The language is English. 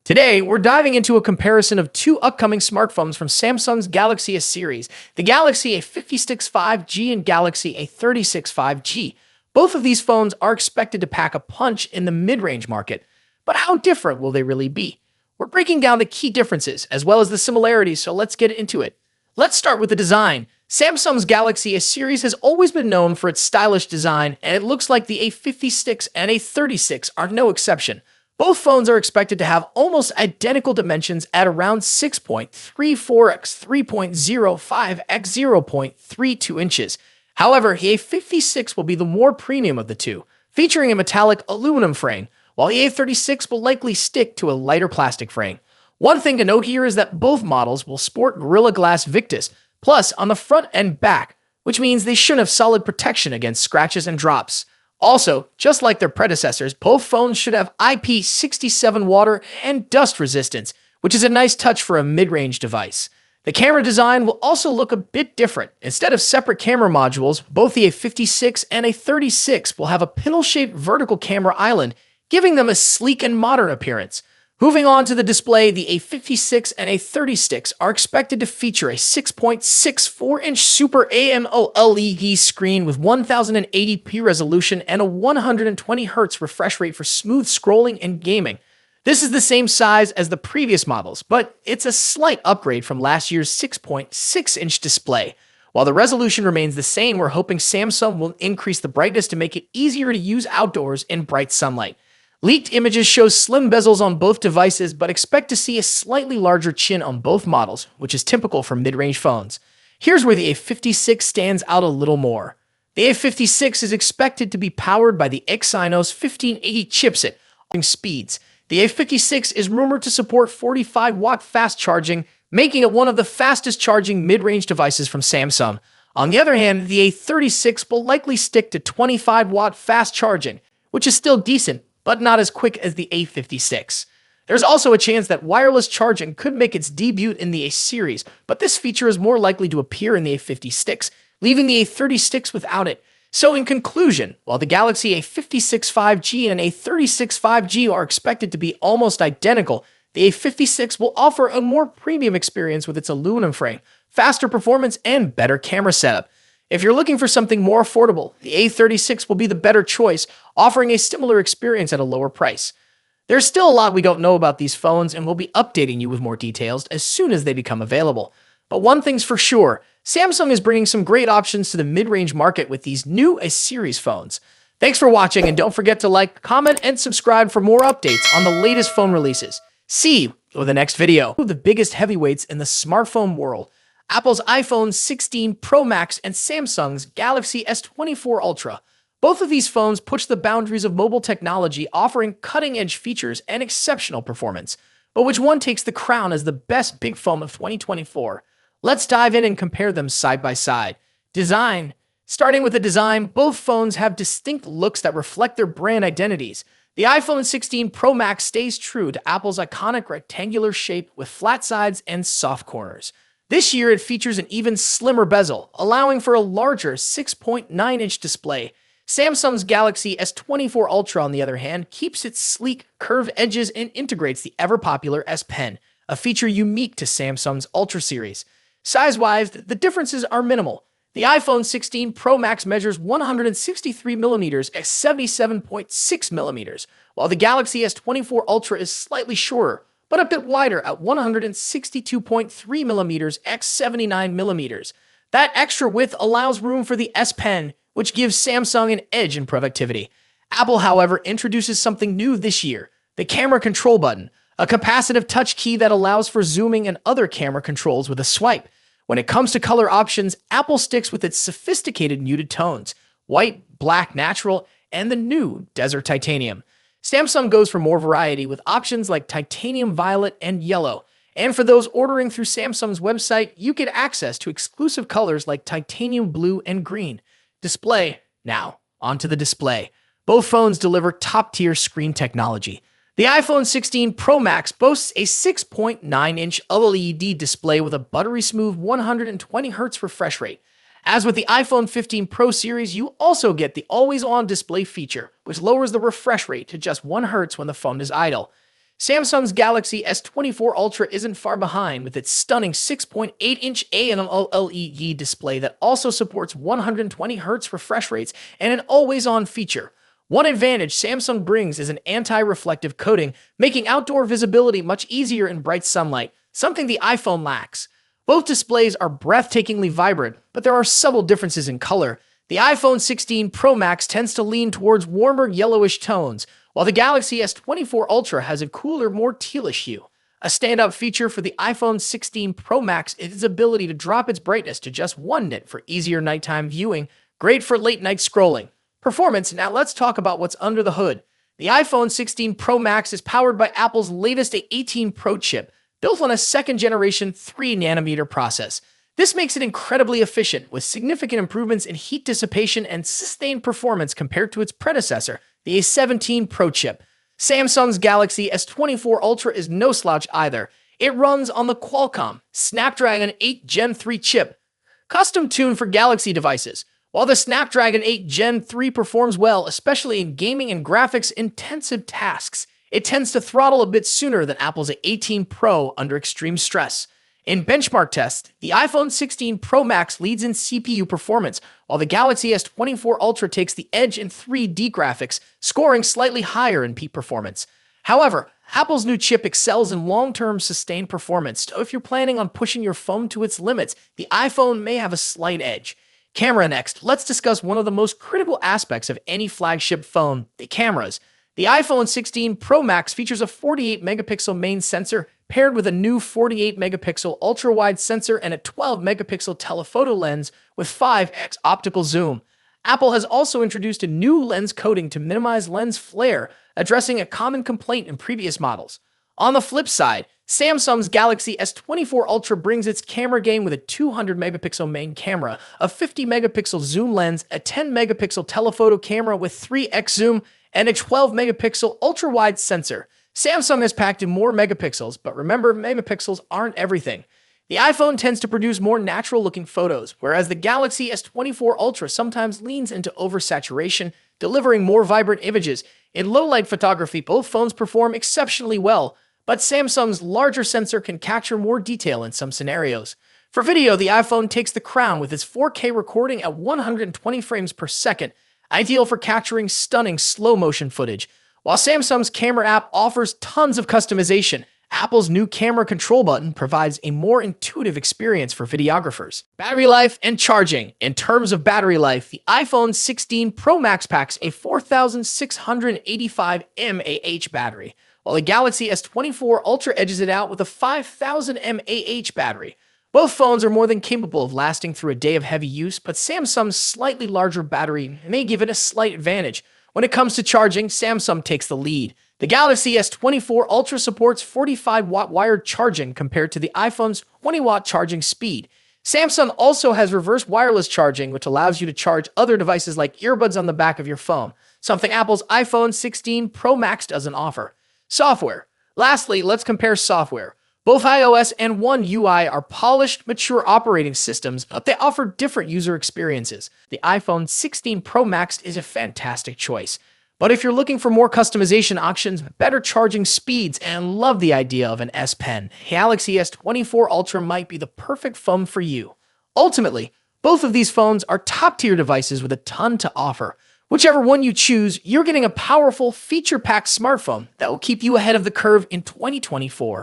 Today, we're diving into a comparison of two upcoming smartphones from Samsung's Galaxy A series, the Galaxy A56 5G and Galaxy A36 5G. Both of these phones are expected to pack a punch in the mid-range market, but how different will they really be? We're breaking down the key differences as well as the similarities, so let's get into it. Let's start with the design. Samsung's Galaxy A series has always been known for its stylish design, and it looks like the A56 and A36 are no exception. Both phones are expected to have almost identical dimensions at around 6.34 x 3.05 x 0.32 inches. However, the A56 will be the more premium of the two, featuring a metallic aluminum frame, while the A36 will likely stick to a lighter plastic frame. One thing to note here is that both models will sport Gorilla Glass Victus Plus on the front and back, which means they should have solid protection against scratches and drops. Also, just like their predecessors, both phones should have IP67 water and dust resistance, which is a nice touch for a mid-range device. The camera design will also look a bit different. Instead of separate camera modules, both the A56 and A36 will have a pintle-shaped vertical camera island, giving them a sleek and modern appearance. Moving on to the display, the A56 and A36 are expected to feature a 6.64-inch Super AMOLED screen with 1080p resolution and a 120Hz refresh rate for smooth scrolling and gaming. This is the same size as the previous models, but it's a slight upgrade from last year's 6.6-inch display. While the resolution remains the same, we're hoping Samsung will increase the brightness to make it easier to use outdoors in bright sunlight. Leaked images show slim bezels on both devices, but expect to see a slightly larger chin on both models, which is typical for mid-range phones. Here's where the A56 stands out a little more. The A56 is expected to be powered by the Exynos 1580 chipset, offering speeds. The A56 is rumored to support 45-watt fast charging, making it one of the fastest charging mid-range devices from Samsung. On the other hand, the A36 will likely stick to 25-watt fast charging, which is still decent, but not as quick as the A56. There's also a chance that wireless charging could make its debut in the A series, but this feature is more likely to appear in the A56, leaving the A36 without it. So in conclusion, while the Galaxy A56 5G and A36 5G are expected to be almost identical, the A56 will offer a more premium experience with its aluminum frame, faster performance, and better camera setup. If you're looking for something more affordable, the A36 will be the better choice, offering a similar experience at a lower price. There's still a lot we don't know about these phones, and we'll be updating you with more details as soon as they become available. But one thing's for sure, Samsung is bringing some great options to the mid-range market with these new A-series phones. Thanks for watching, and don't forget to like, comment, and subscribe for more updates on the latest phone releases. See you with the next video. The biggest heavyweights in the smartphone world, Apple's iPhone 16 Pro Max and Samsung's Galaxy S24 Ultra. Both of these phones push the boundaries of mobile technology, offering cutting-edge features and exceptional performance. But which one takes the crown as the best big phone of 2024? Let's dive in and compare them side by side. Design. Starting with the design, both phones have distinct looks that reflect their brand identities. The iPhone 16 Pro Max stays true to Apple's iconic rectangular shape with flat sides and soft corners. This year, it features an even slimmer bezel, allowing for a larger 6.9-inch display. Samsung's Galaxy S24 Ultra, on the other hand, keeps its sleek, curved edges and integrates the ever-popular S Pen, a feature unique to Samsung's Ultra series. Size-wise, the differences are minimal. The iPhone 16 Pro Max measures 163mm at 77.6mm, while the Galaxy S24 Ultra is slightly shorter, but a bit wider at 162.3mm x 79mm. That extra width allows room for the S Pen, which gives Samsung an edge in productivity. Apple, however, introduces something new this year, the camera control button, a capacitive touch key that allows for zooming and other camera controls with a swipe. When it comes to color options, Apple sticks with its sophisticated muted tones, white, black, natural, and the new Desert Titanium. Samsung goes for more variety with options like titanium violet and yellow. And for those ordering through Samsung's website, you get access to exclusive colors like titanium blue and green. Display. Now, onto the display. Both phones deliver top-tier screen technology. The iPhone 16 Pro Max boasts a 6.9-inch OLED display with a buttery smooth 120Hz refresh rate. As with the iPhone 15 Pro series, you also get the always-on display feature, which lowers the refresh rate to just 1 Hz when the phone is idle. Samsung's Galaxy S24 Ultra isn't far behind with its stunning 6.8-inch AMOLED display that also supports 120Hz refresh rates and an always-on feature. One advantage Samsung brings is an anti-reflective coating, making outdoor visibility much easier in bright sunlight, something the iPhone lacks. Both displays are breathtakingly vibrant, but there are subtle differences in color. The iPhone 16 Pro Max tends to lean towards warmer yellowish tones, while the Galaxy S24 Ultra has a cooler, more tealish hue. A standout feature for the iPhone 16 Pro Max is its ability to drop its brightness to just 1 nit for easier nighttime viewing, great for late-night scrolling. Performance. Now let's talk about what's under the hood. The iPhone 16 Pro Max is powered by Apple's latest A18 Pro chip, built on a second-generation 3nm process. This makes it incredibly efficient, with significant improvements in heat dissipation and sustained performance compared to its predecessor, the A17 Pro chip. Samsung's Galaxy S24 Ultra is no slouch either. It runs on the Qualcomm Snapdragon 8 Gen 3 chip, custom-tuned for Galaxy devices. While the Snapdragon 8 Gen 3 performs well, especially in gaming and graphics-intensive tasks, it tends to throttle a bit sooner than Apple's A18 Pro under extreme stress. In benchmark tests, the iPhone 16 Pro Max leads in CPU performance, while the Galaxy S24 Ultra takes the edge in 3D graphics, scoring slightly higher in peak performance. However, Apple's new chip excels in long-term sustained performance, so if you're planning on pushing your phone to its limits, the iPhone may have a slight edge. Camera next. Let's discuss one of the most critical aspects of any flagship phone, the cameras. The iPhone 16 Pro Max features a 48-megapixel main sensor paired with a new 48-megapixel ultra-wide sensor and a 12-megapixel telephoto lens with 5x optical zoom. Apple has also introduced a new lens coating to minimize lens flare, addressing a common complaint in previous models. On the flip side, Samsung's Galaxy S24 Ultra brings its camera game with a 200-megapixel main camera, a 50-megapixel zoom lens, a 10-megapixel telephoto camera with 3x zoom, and a 12-megapixel ultra-wide sensor. Samsung has packed in more megapixels, but remember, megapixels aren't everything. The iPhone tends to produce more natural-looking photos, whereas the Galaxy S24 Ultra sometimes leans into oversaturation, delivering more vibrant images. In low-light photography, both phones perform exceptionally well, but Samsung's larger sensor can capture more detail in some scenarios. For video, the iPhone takes the crown with its 4K recording at 120 frames per second, ideal for capturing stunning slow-motion footage. While Samsung's camera app offers tons of customization, Apple's new camera control button provides a more intuitive experience for videographers. Battery life and charging. In terms of battery life, the iPhone 16 Pro Max packs a 4,685 mAh battery, while the Galaxy S24 Ultra edges it out with a 5,000 mAh battery. Both phones are more than capable of lasting through a day of heavy use, but Samsung's slightly larger battery may give it a slight advantage. When it comes to charging, Samsung takes the lead. The Galaxy S24 Ultra supports 45-watt wired charging compared to the iPhone's 20-watt charging speed. Samsung also has reverse wireless charging, which allows you to charge other devices like earbuds on the back of your phone, something Apple's iPhone 16 Pro Max doesn't offer. Software. Lastly, let's compare software. Both iOS and One UI are polished, mature operating systems, but they offer different user experiences. The iPhone 16 Pro Max is a fantastic choice. But if you're looking for more customization options, better charging speeds, and love the idea of an S Pen, Galaxy S24 Ultra might be the perfect phone for you. Ultimately, both of these phones are top-tier devices with a ton to offer. Whichever one you choose, you're getting a powerful, feature-packed smartphone that will keep you ahead of the curve in 2024.